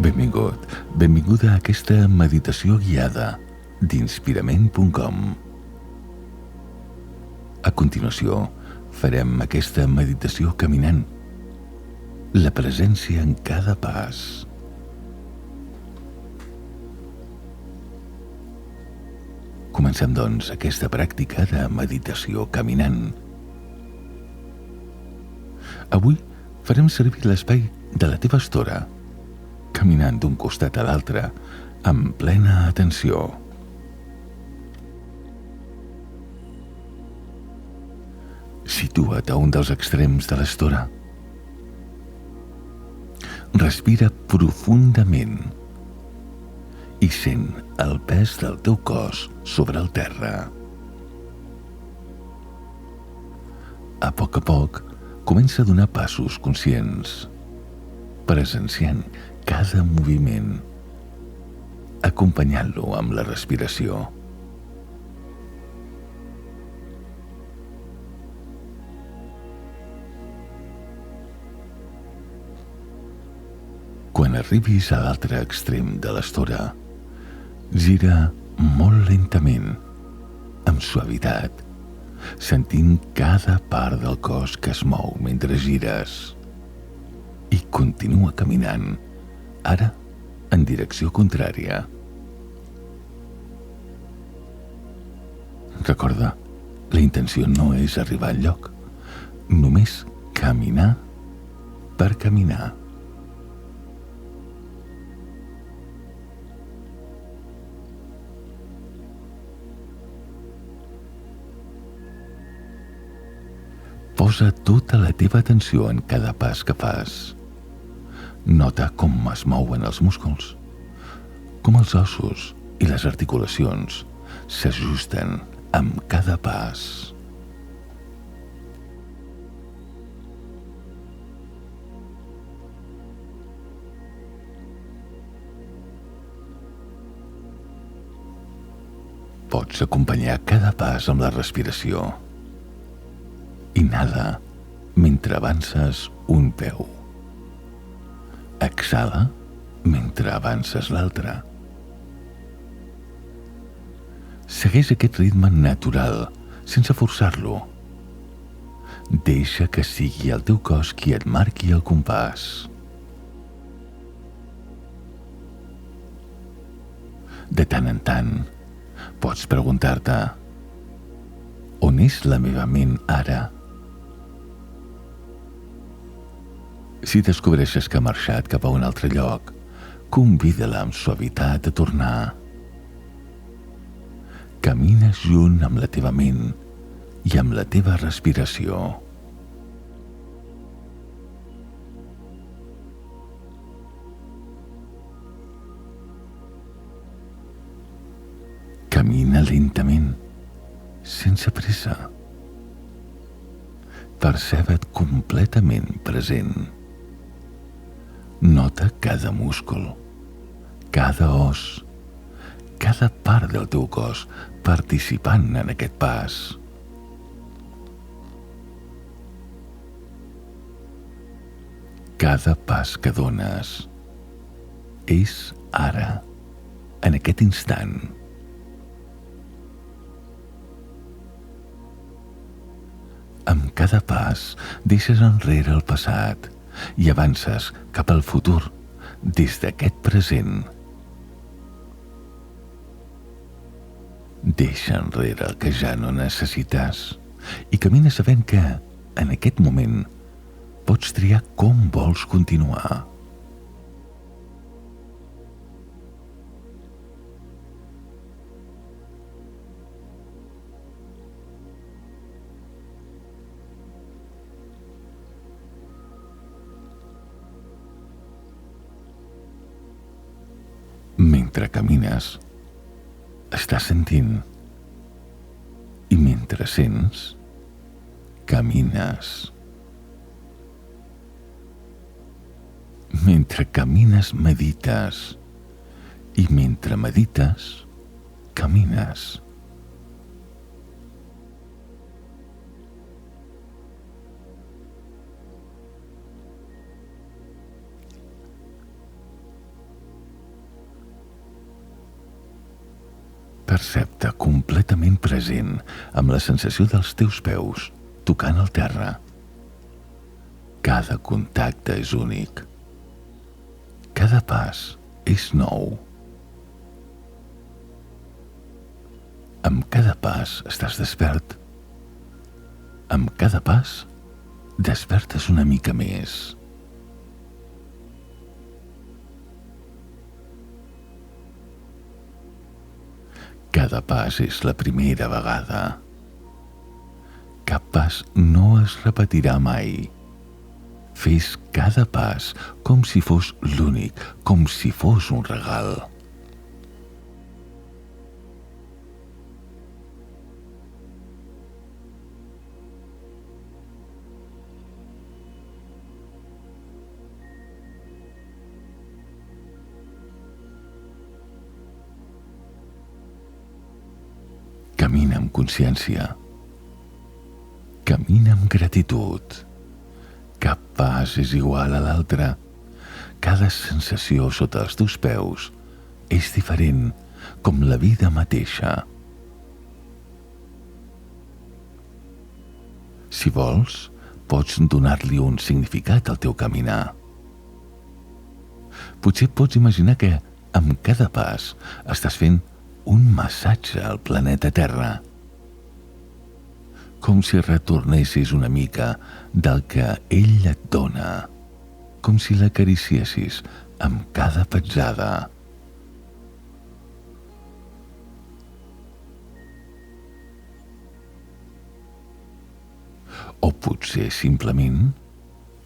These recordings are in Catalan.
Benvingut, benvinguda a aquesta meditació guiada d'inspirament.com. A continuació, farem aquesta meditació caminant. La presència en cada pas. Comencem, doncs, aquesta pràctica de meditació caminant. Avui farem servir l'espai de la teva estora, caminant d'un costat a l'altre, amb plena atenció. Situa't a un dels extrems de l'estora. Respira profundament i sent el pes del teu cos sobre el terra. A poc, comença a donar passos conscients, presenciant cada moviment, acompanyant-lo amb la respiració. Quan arribis a l'altre extrem de l'estora, gira molt lentament, amb suavitat, sentint cada part del cos que es mou mentre gires. I continua caminant, ara en direcció contrària. Recorda, la intenció no és arribar enlloc, només caminar per caminar. Posa tota la teva atenció en cada pas que fas. Nota com es mouen els músculs, com els ossos i les articulacions s'ajusten amb cada pas. Pots acompanyar cada pas amb la respiració. Inhala mentre avances un peu. Exhala mentre avances l'altre. Segueix aquest ritme natural, sense forçar-lo. Deixa que sigui el teu cos qui et marqui el compàs. De tant en tant, pots preguntar-te: on és la meva ment ara? Si descobreixes que ha marxat cap a un altre lloc, convida-la amb suavitat a tornar. Camina junt amb la teva ment i amb la teva respiració. Camina lentament, sense pressa. Percebe't completament present. Nota cada múscul, cada os, cada part del teu cos participant en aquest pas. Cada pas que dones és ara, en aquest instant. Amb cada pas deixes enrere el passat i avances cap al futur des d'aquest present. Deixa enrere el que ja no necessites i camina sabent que, en aquest moment, pots triar com vols continuar. Mentre camines, estàs sentint, i mentre sents, camines. Mentre camines, medites, i mentre medites, camines. Percep-te completament present amb la sensació dels teus peus tocant el terra. Cada contacte és únic. Cada pas és nou. Amb cada pas estàs despert. Amb cada pas despertes una mica més. Cada pas és la primera vegada. Cap pas no es repetirà mai. Fes cada pas com si fos l'únic, com si fos un regal. Camina amb consciència. Camina amb gratitud. Cap pas és igual a l'altre. Cada sensació sota els teus peus és diferent, com la vida mateixa. Si vols, pots donar-li un significat al teu caminar. Potser pots imaginar que, amb cada pas, estàs fent un massatge al planeta Terra. Com si retornessis una mica del que ell et dona. Com si l'acariciessis amb cada petjada. O potser simplement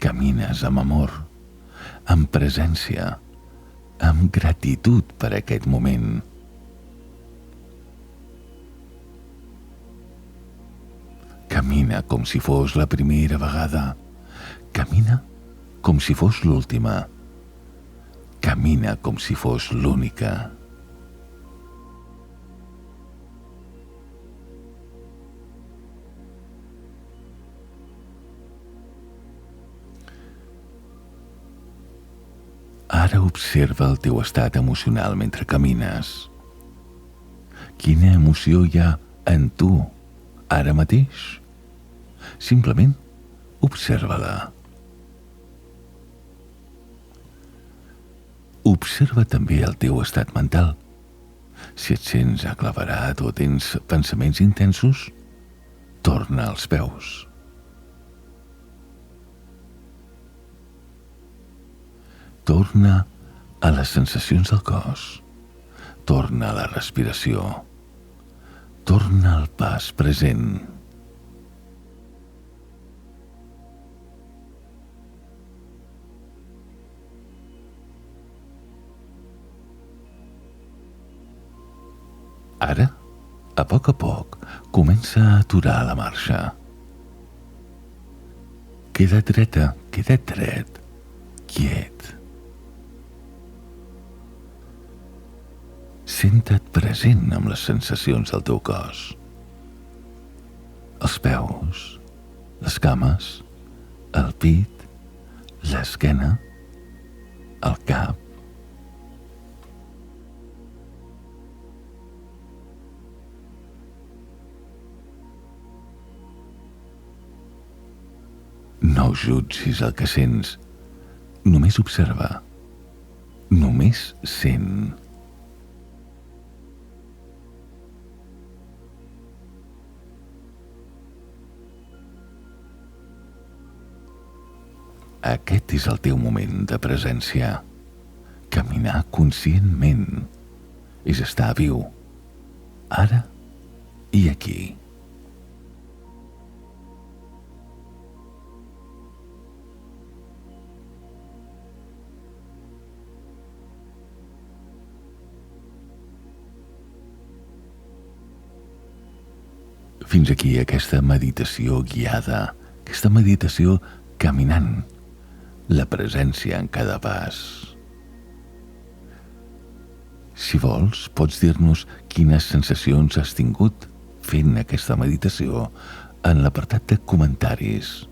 camines amb amor, amb presència, amb gratitud per aquest moment. Camina com si fos la primera vegada. Camina com si fos l'última. Camina com si fos l'única. Ara observa el teu estat emocional mentre camines. Quina emoció hi ha en tu ara mateix? Simplement observa-la. Observa també el teu estat mental. Si et sents aclaparat o tens pensaments intensos, torna als peus. Torna a les sensacions del cos. Torna a la respiració. Torna al pas present. Ara, a poc, comença a aturar la marxa. Queda't dreta, queda't dret, quiet. Senta't present amb les sensacions del teu cos. Els peus, les cames, el pit, l'esquena, el cap. No jutgis el que sents, només observa, només sent. Aquest és el teu moment de presència. Caminar conscientment és estar viu, ara i aquí. Fins aquí aquesta meditació guiada, aquesta meditació caminant, la presència en cada pas. Si vols, pots dir-nos quines sensacions has tingut fent aquesta meditació en l'apartat de comentaris.